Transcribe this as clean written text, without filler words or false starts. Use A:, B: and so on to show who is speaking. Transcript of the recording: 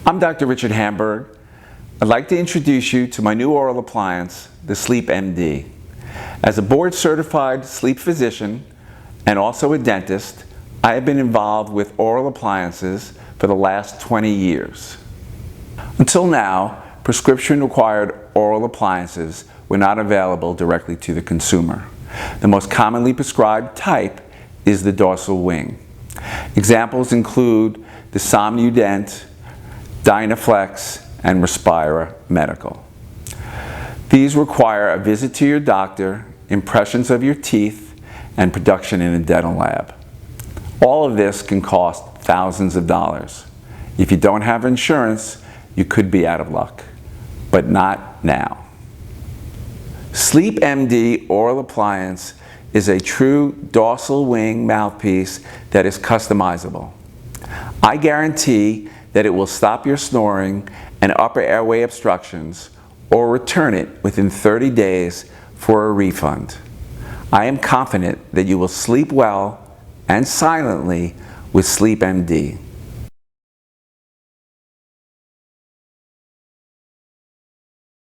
A: I'm Dr. Richard Hamburg. I'd like to introduce you to my new oral appliance, the SleepMD. As a board-certified sleep physician and also a dentist, I have been involved with oral appliances for the last 20 years. Until now, prescription-required oral appliances were not available directly to the consumer. The most commonly prescribed type is the dorsal wing. Examples include the Somnudent, Dynaflex, and Respira Medical. These require a visit to your doctor, impressions of your teeth, and production in a dental lab. All of this can cost thousands of dollars. If you don't have insurance, you could be out of luck, but not now. SleepMD oral appliance is a true dorsal wing mouthpiece that is customizable. I guarantee that it will stop your snoring and upper airway obstructions or return it within 30 days for a refund. I am confident that you will sleep well and silently with SleepMD.